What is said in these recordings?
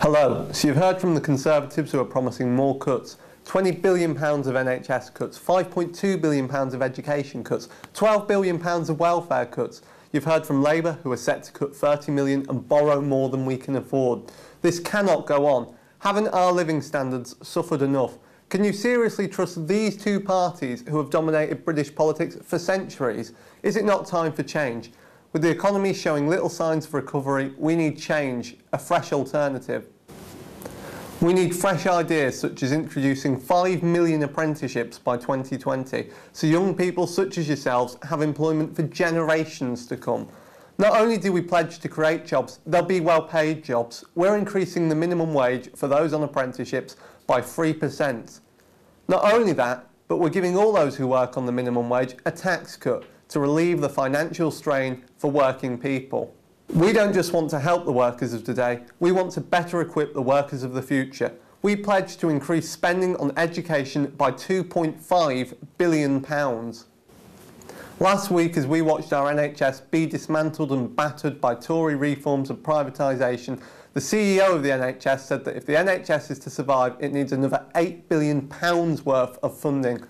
Hello. So you've heard from the Conservatives who are promising more cuts. £20 billion of NHS cuts, £5.2 billion of education cuts, £12 billion of welfare cuts. You've heard from Labour who are set to cut 30 million and borrow more than we can afford. This cannot go on. Haven't our living standards suffered enough? Can you seriously trust these two parties who have dominated British politics for centuries? Is it not time for change? With the economy showing little signs of recovery, we need change, a fresh alternative. We need fresh ideas such as introducing 5 million apprenticeships by 2020, so young people such as yourselves have employment for generations to come. Not only do we pledge to create jobs, they'll be well-paid jobs. We're increasing the minimum wage for those on apprenticeships by 3%. Not only that, but we're giving all those who work on the minimum wage a tax cut to relieve the financial strain for working people. We don't just want to help the workers of today, we want to better equip the workers of the future. We pledge to increase spending on education by £2.5 billion. Last week, as we watched our NHS be dismantled and battered by Tory reforms and privatisation, the CEO of the NHS said that if the NHS is to survive, it needs another £8 billion worth of funding.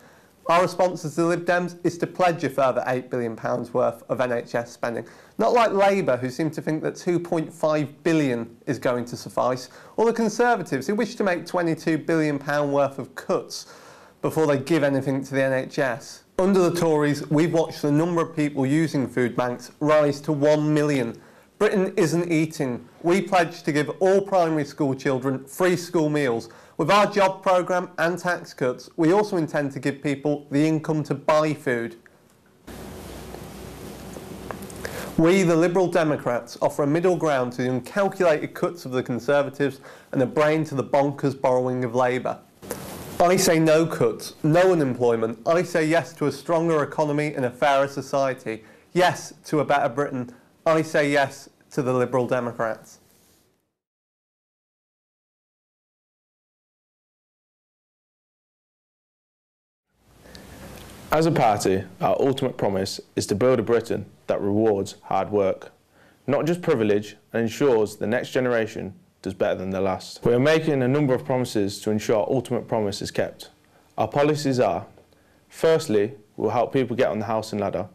Our response as the Lib Dems is to pledge a further £8 billion worth of NHS spending. Not like Labour, who seem to think that £2.5 billion is going to suffice, or the Conservatives, who wish to make £22 billion worth of cuts before they give anything to the NHS. Under the Tories, we've watched the number of people using food banks rise to 1 million. Britain isn't eating. We pledge to give all primary school children free school meals. With our job programme and tax cuts, we also intend to give people the income to buy food. We, the Liberal Democrats, offer a middle ground to the uncalculated cuts of the Conservatives and a brain to the bonkers borrowing of Labour. I say no cuts, no unemployment. I say yes to a stronger economy and a fairer society. Yes to a better Britain. I say yes to the Liberal Democrats. As a party, our ultimate promise is to build a Britain that rewards hard work, not just privilege, and ensures the next generation does better than the last. We are making a number of promises to ensure our ultimate promise is kept. Our policies are: firstly, we'll help people get on the housing ladder.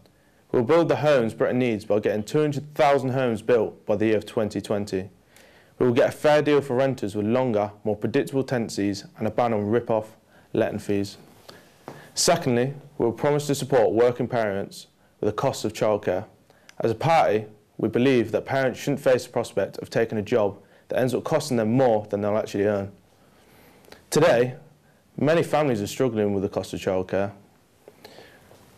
We'll build the homes Britain needs by getting 200,000 homes built by the year of 2020. We will get a fair deal for renters with longer, more predictable tenancies and a ban on rip-off letting fees. Secondly, we will promise to support working parents with the cost of childcare. As a party, we believe that parents shouldn't face the prospect of taking a job that ends up costing them more than they'll actually earn. Today, many families are struggling with the cost of childcare.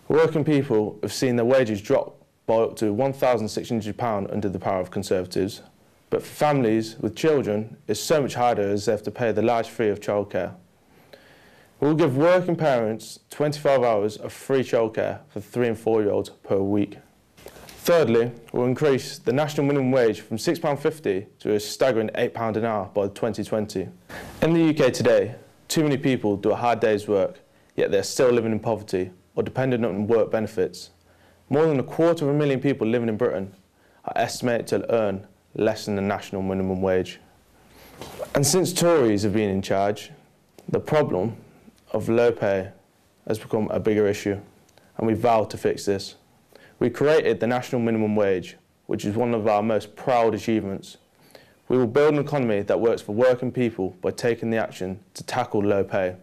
Working people have seen their wages drop by up to £1,600 under the power of Conservatives, but for families with children, it's so much harder as they have to pay the large fee of childcare. We will give working parents 25 hours of free childcare for 3 and 4-year-olds per week. Thirdly, we'll increase the national minimum wage from £6.50 to a staggering £8 an hour by 2020. In the UK today, too many people do a hard day's work, yet they're still living in poverty or dependent on work benefits. More than 250,000 people living in Britain are estimated to earn less than the national minimum wage. And since Tories have been in charge, the problem of low pay has become a bigger issue, and we vowed to fix this. We created the national minimum wage, which is one of our most proud achievements. We will build an economy that works for working people by taking the action to tackle low pay.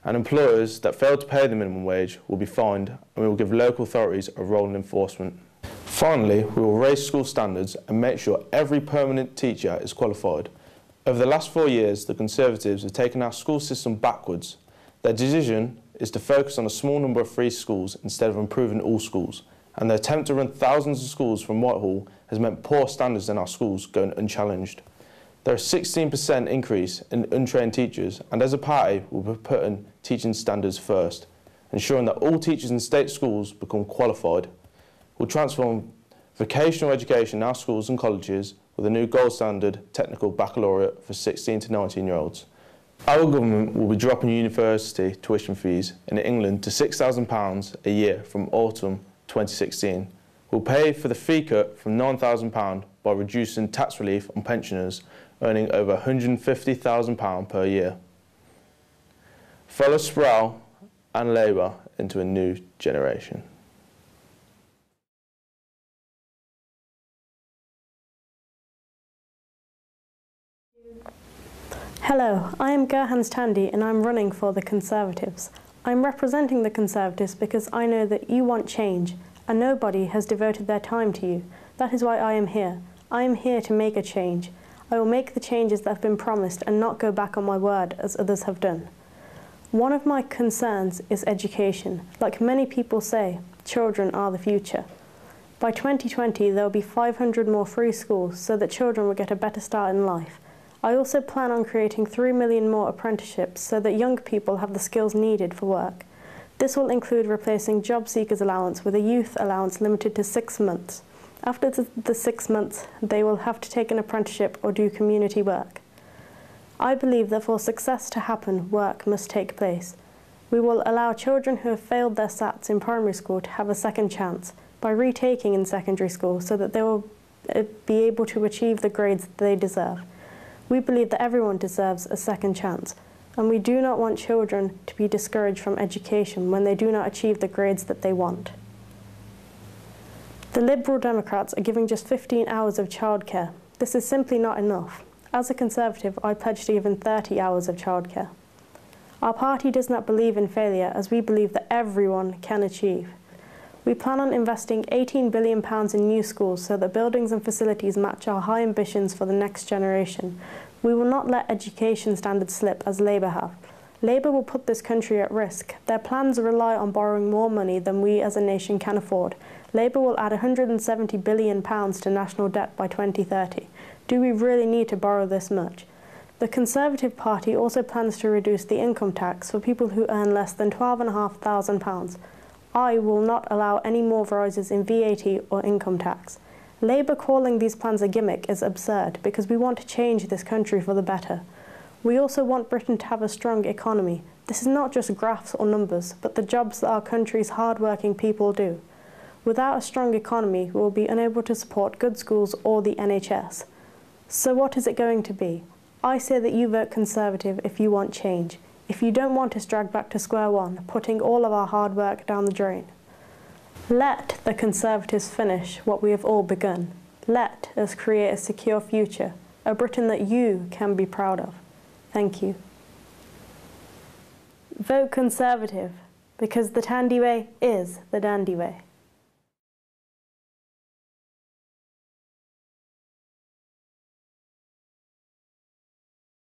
And employers that fail to pay the minimum wage will be fined, and we will give local authorities a role in enforcement. Finally, we will raise school standards and make sure every permanent teacher is qualified. Over the last 4 years, the Conservatives have taken our school system backwards. Their decision is to focus on a small number of free schools instead of improving all schools, and their attempt to run thousands of schools from Whitehall has meant poor standards in our schools going unchallenged. There is a 16% increase in untrained teachers, and as a party, we'll be putting teaching standards first, ensuring that all teachers in state schools become qualified. We'll transform vocational education in our schools and colleges with a new gold standard technical baccalaureate for 16 to 19-year-olds. Our government will be dropping university tuition fees in England to £6,000 a year from autumn 2016. We'll pay for the fee cut from £9,000 by reducing tax relief on pensioners earning over £150,000 per year. Follow Sproul and Labour into a new generation. Hello, I am Gerhans Tandy and I'm running for the Conservatives. I'm representing the Conservatives because I know that you want change and nobody has devoted their time to you. That is why I am here. I am here to make a change. I will make the changes that have been promised and not go back on my word as others have done. One of my concerns is education. Like many people say, children are the future. By 2020 there will be 500 more free schools so that children will get a better start in life. I also plan on creating 3 million more apprenticeships so that young people have the skills needed for work. This will include replacing job seekers allowance with a youth allowance limited to 6 months. After the 6 months, they will have to take an apprenticeship or do community work. I believe that for success to happen, work must take place. We will allow children who have failed their SATs in primary school to have a second chance by retaking in secondary school so that they will be able to achieve the grades that they deserve. We believe that everyone deserves a second chance, and we do not want children to be discouraged from education when they do not achieve the grades that they want. The Liberal Democrats are giving just 15 hours of childcare. This is simply not enough. As a Conservative, I pledge to give them 30 hours of childcare. Our party does not believe in failure, as we believe that everyone can achieve. We plan on investing £18 billion in new schools so that buildings and facilities match our high ambitions for the next generation. We will not let education standards slip as Labour have. Labour will put this country at risk. Their plans rely on borrowing more money than we as a nation can afford. Labour will add £170 billion to national debt by 2030. Do we really need to borrow this much? The Conservative Party also plans to reduce the income tax for people who earn less than £12,500. I will not allow any more rises in VAT or income tax. Labour calling these plans a gimmick is absurd because we want to change this country for the better. We also want Britain to have a strong economy. This is not just graphs or numbers, but the jobs that our country's hard-working people do. Without a strong economy, we will be unable to support good schools or the NHS. So what is it going to be? I say that you vote Conservative if you want change. If you don't want us dragged back to square one, putting all of our hard work down the drain. Let the Conservatives finish what we have all begun. Let us create a secure future, a Britain that you can be proud of. Thank you. Vote Conservative, because the Tandy way is the dandy way.